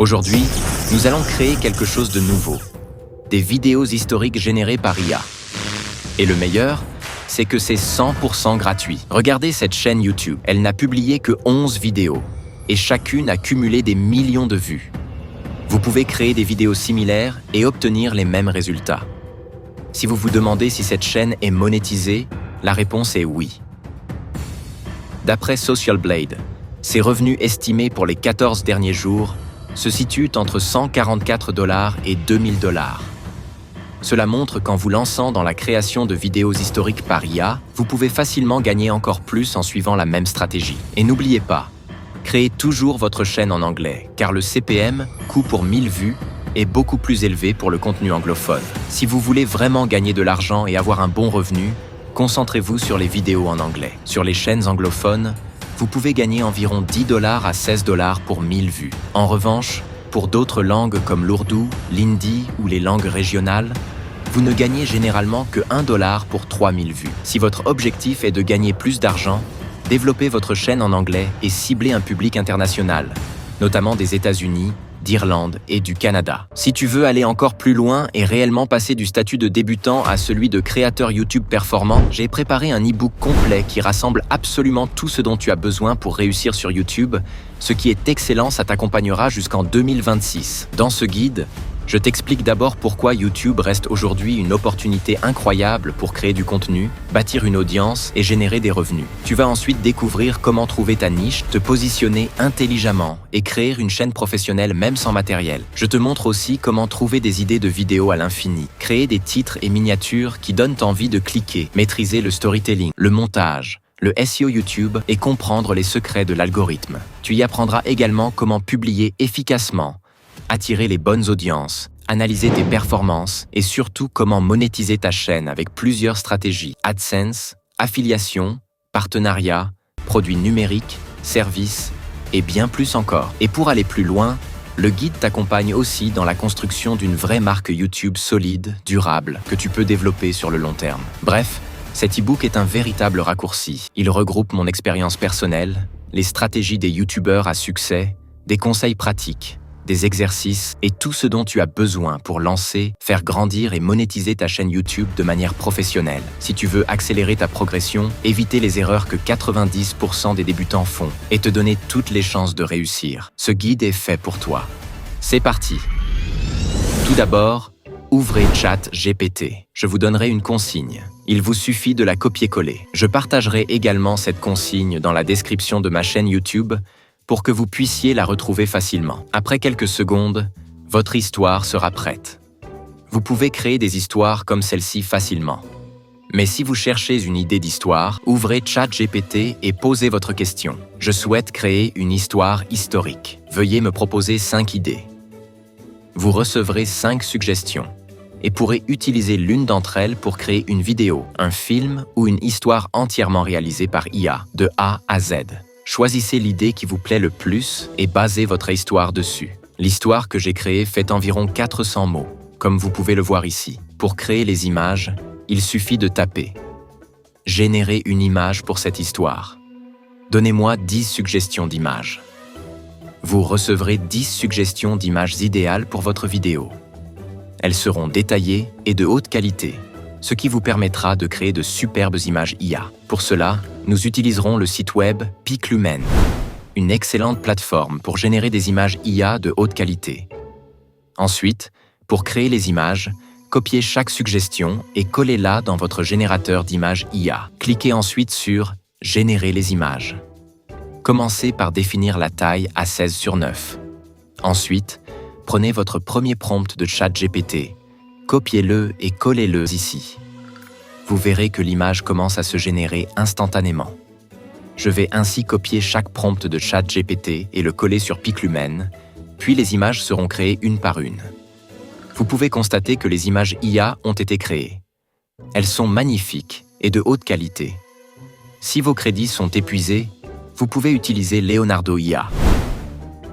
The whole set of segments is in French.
Aujourd'hui, nous allons créer quelque chose de nouveau. Des vidéos historiques générées par IA. Et le meilleur, c'est que c'est 100% gratuit. Regardez cette chaîne YouTube. Elle n'a publié que 11 vidéos. Et chacune a cumulé des millions de vues. Vous pouvez créer des vidéos similaires et obtenir les mêmes résultats. Si vous vous demandez si cette chaîne est monétisée, la réponse est oui. D'après Social Blade, ses revenus estimés pour les 14 derniers jours se situent entre 144 $ et 2000 $. Cela montre qu'en vous lançant dans la création de vidéos historiques par IA, vous pouvez facilement gagner encore plus en suivant la même stratégie. Et n'oubliez pas, créez toujours votre chaîne en anglais, car le CPM, coût pour 1000 vues, est beaucoup plus élevé pour le contenu anglophone. Si vous voulez vraiment gagner de l'argent et avoir un bon revenu, concentrez-vous sur les vidéos en anglais. Sur les chaînes anglophones, vous pouvez gagner environ 10 $ à 16 $ pour 1000 vues. En revanche, pour d'autres langues comme l'ourdou, l'hindi ou les langues régionales, vous ne gagnez généralement que 1 $ pour 3000 vues. Si votre objectif est de gagner plus d'argent, développez votre chaîne en anglais et ciblez un public international, notamment des États-Unis, d'Irlande et du Canada. Si tu veux aller encore plus loin et réellement passer du statut de débutant à celui de créateur YouTube performant, j'ai préparé un e-book complet qui rassemble absolument tout ce dont tu as besoin pour réussir sur YouTube. Ce qui est excellent, ça t'accompagnera jusqu'en 2026. Dans ce guide, je t'explique d'abord pourquoi YouTube reste aujourd'hui une opportunité incroyable pour créer du contenu, bâtir une audience et générer des revenus. Tu vas ensuite découvrir comment trouver ta niche, te positionner intelligemment et créer une chaîne professionnelle même sans matériel. Je te montre aussi comment trouver des idées de vidéos à l'infini, créer des titres et miniatures qui donnent envie de cliquer, maîtriser le storytelling, le montage, le SEO YouTube et comprendre les secrets de l'algorithme. Tu y apprendras également comment publier efficacement, attirer les bonnes audiences, analyser tes performances et surtout comment monétiser ta chaîne avec plusieurs stratégies AdSense, affiliation, partenariat, produits numériques, services et bien plus encore. Et pour aller plus loin, le guide t'accompagne aussi dans la construction d'une vraie marque YouTube solide, durable, que tu peux développer sur le long terme. Bref, cet e-book est un véritable raccourci. Il regroupe mon expérience personnelle, les stratégies des YouTubeurs à succès, des conseils pratiques, des exercices et tout ce dont tu as besoin pour lancer, faire grandir et monétiser ta chaîne YouTube de manière professionnelle. Si tu veux accélérer ta progression, éviter les erreurs que 90% des débutants font et te donner toutes les chances de réussir, ce guide est fait pour toi. C'est parti! Tout d'abord, ouvrez ChatGPT. Je vous donnerai une consigne. Il vous suffit de la copier-coller. Je partagerai également cette consigne dans la description de ma chaîne YouTube pour que vous puissiez la retrouver facilement. Après quelques secondes, votre histoire sera prête. Vous pouvez créer des histoires comme celle-ci facilement. Mais si vous cherchez une idée d'histoire, ouvrez ChatGPT et posez votre question. Je souhaite créer une histoire historique. Veuillez me proposer 5 idées. Vous recevrez 5 suggestions et pourrez utiliser l'une d'entre elles pour créer une vidéo, un film ou une histoire entièrement réalisée par IA, de A à Z. Choisissez l'idée qui vous plaît le plus et basez votre histoire dessus. L'histoire que j'ai créée fait environ 400 mots, comme vous pouvez le voir ici. Pour créer les images, il suffit de taper « Générer une image pour cette histoire ». Donnez-moi 10 suggestions d'images. Vous recevrez 10 suggestions d'images idéales pour votre vidéo. Elles seront détaillées et de haute qualité, ce qui vous permettra de créer de superbes images IA. Pour cela, nous utiliserons le site web Piclumen, une excellente plateforme pour générer des images IA de haute qualité. Ensuite, pour créer les images, copiez chaque suggestion et collez-la dans votre générateur d'images IA. Cliquez ensuite sur « Générer les images ». Commencez par définir la taille à 16:9. Ensuite, prenez votre premier prompt de ChatGPT, copiez-le et collez-le ici. Vous verrez que l'image commence à se générer instantanément. Je vais ainsi copier chaque prompt de ChatGPT et le coller sur Piclumen, puis les images seront créées une par une. Vous pouvez constater que les images IA ont été créées. Elles sont magnifiques et de haute qualité. Si vos crédits sont épuisés, vous pouvez utiliser Leonardo IA.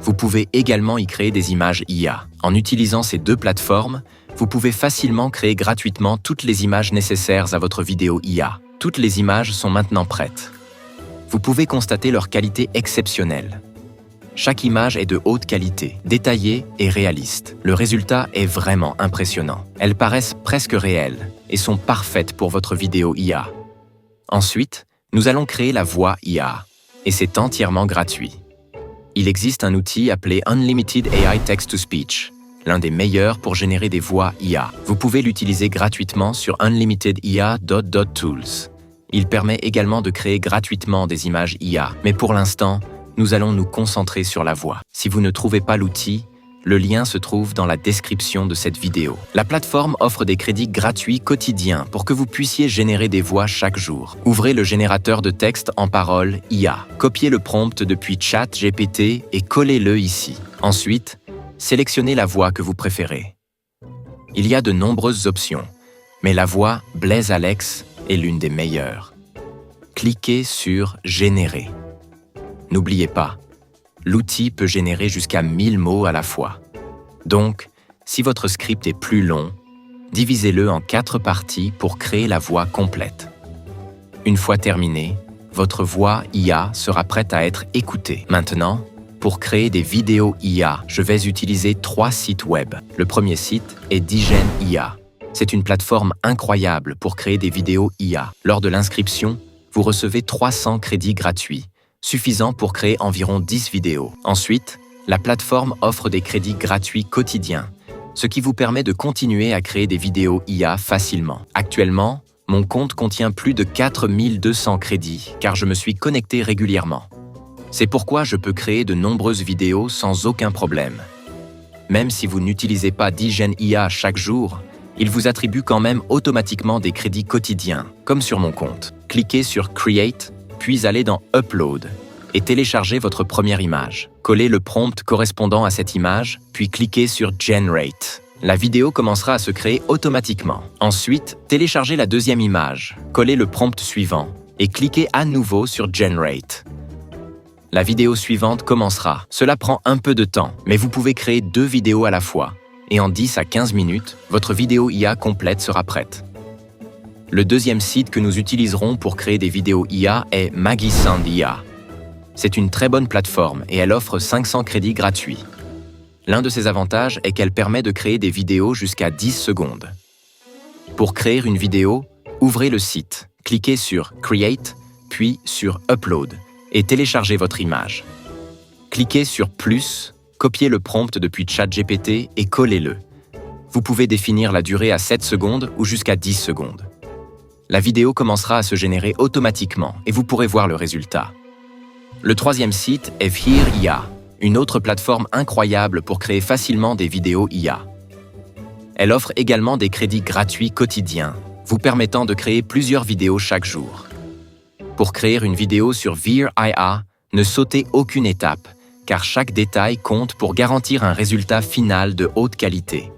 Vous pouvez également y créer des images IA. En utilisant ces deux plateformes, vous pouvez facilement créer gratuitement toutes les images nécessaires à votre vidéo IA. Toutes les images sont maintenant prêtes. Vous pouvez constater leur qualité exceptionnelle. Chaque image est de haute qualité, détaillée et réaliste. Le résultat est vraiment impressionnant. Elles paraissent presque réelles et sont parfaites pour votre vidéo IA. Ensuite, nous allons créer la voix IA, et c'est entièrement gratuit. Il existe un outil appelé Unlimited AI Text-to-Speech, l'un des meilleurs pour générer des voix IA. Vous pouvez l'utiliser gratuitement sur unlimitedIA.tools. Il permet également de créer gratuitement des images IA, mais pour l'instant, nous allons nous concentrer sur la voix. Si vous ne trouvez pas l'outil, le lien se trouve dans la description de cette vidéo. La plateforme offre des crédits gratuits quotidiens pour que vous puissiez générer des voix chaque jour. Ouvrez le générateur de texte en paroles IA. Copiez le prompt depuis ChatGPT et collez-le ici. Ensuite, sélectionnez la voix que vous préférez. Il y a de nombreuses options, mais la voix Blaise Alex est l'une des meilleures. Cliquez sur « Générer ». N'oubliez pas, l'outil peut générer jusqu'à 1000 mots à la fois. Donc, si votre script est plus long, divisez-le en 4 parties pour créer la voix complète. Une fois terminé, votre voix IA sera prête à être écoutée. Maintenant, pour créer des vidéos IA, je vais utiliser 3 sites web. Le premier site est Digen IA. C'est une plateforme incroyable pour créer des vidéos IA. Lors de l'inscription, vous recevez 300 crédits gratuits, suffisant pour créer environ 10 vidéos. Ensuite, la plateforme offre des crédits gratuits quotidiens, ce qui vous permet de continuer à créer des vidéos IA facilement. Actuellement, mon compte contient plus de 4200 crédits, car je me suis connecté régulièrement. C'est pourquoi je peux créer de nombreuses vidéos sans aucun problème. Même si vous n'utilisez pas Digen IA chaque jour, il vous attribue quand même automatiquement des crédits quotidiens, comme sur mon compte. Cliquez sur Create, puis allez dans Upload et téléchargez votre première image. Collez le prompt correspondant à cette image, puis cliquez sur Generate. La vidéo commencera à se créer automatiquement. Ensuite, téléchargez la deuxième image, collez le prompt suivant et cliquez à nouveau sur Generate. La vidéo suivante commencera. Cela prend un peu de temps, mais vous pouvez créer 2 vidéos à la fois. Et en 10 à 15 minutes, votre vidéo IA complète sera prête. Le deuxième site que nous utiliserons pour créer des vidéos IA est Magisound IA. C'est une très bonne plateforme et elle offre 500 crédits gratuits. L'un de ses avantages est qu'elle permet de créer des vidéos jusqu'à 10 secondes. Pour créer une vidéo, ouvrez le site, cliquez sur Create, puis sur Upload et téléchargez votre image. Cliquez sur Plus, copiez le prompt depuis ChatGPT et collez-le. Vous pouvez définir la durée à 7 secondes ou jusqu'à 10 secondes. La vidéo commencera à se générer automatiquement et vous pourrez voir le résultat. Le troisième site est Here IA, une autre plateforme incroyable pour créer facilement des vidéos IA. Elle offre également des crédits gratuits quotidiens, vous permettant de créer plusieurs vidéos chaque jour. Pour créer une vidéo sur Here IA, ne sautez aucune étape, car chaque détail compte pour garantir un résultat final de haute qualité.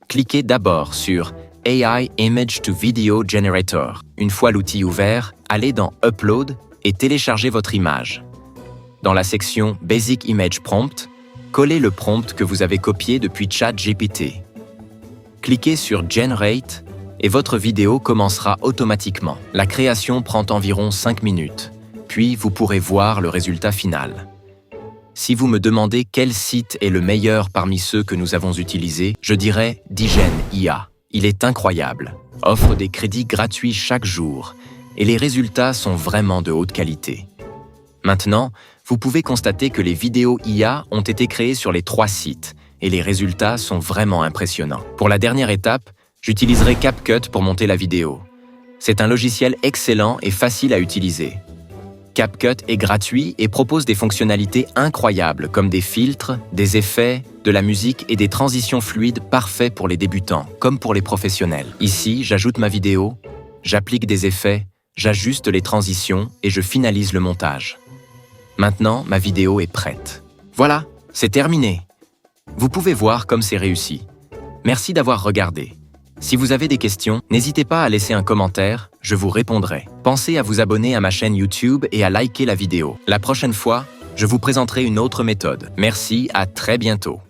Cliquez d'abord sur AI Image to Video Generator. Une fois l'outil ouvert, allez dans Upload et téléchargez votre image. Dans la section Basic Image Prompt, collez le prompt que vous avez copié depuis ChatGPT. Cliquez sur Generate et votre vidéo commencera automatiquement. La création prend environ 5 minutes, puis vous pourrez voir le résultat final. Si vous me demandez quel site est le meilleur parmi ceux que nous avons utilisés, je dirais Digen IA. Il est incroyable, offre des crédits gratuits chaque jour et les résultats sont vraiment de haute qualité. Maintenant, vous pouvez constater que les vidéos IA ont été créées sur les 3 sites et les résultats sont vraiment impressionnants. Pour la dernière étape, j'utiliserai CapCut pour monter la vidéo. C'est un logiciel excellent et facile à utiliser. CapCut est gratuit et propose des fonctionnalités incroyables comme des filtres, des effets, de la musique et des transitions fluides parfaits pour les débutants comme pour les professionnels. Ici, j'ajoute ma vidéo, j'applique des effets, j'ajuste les transitions et je finalise le montage. Maintenant, ma vidéo est prête. Voilà, c'est terminé. Vous pouvez voir comme c'est réussi. Merci d'avoir regardé. Si vous avez des questions, n'hésitez pas à laisser un commentaire, je vous répondrai. Pensez à vous abonner à ma chaîne YouTube et à liker la vidéo. La prochaine fois, je vous présenterai une autre méthode. Merci, à très bientôt.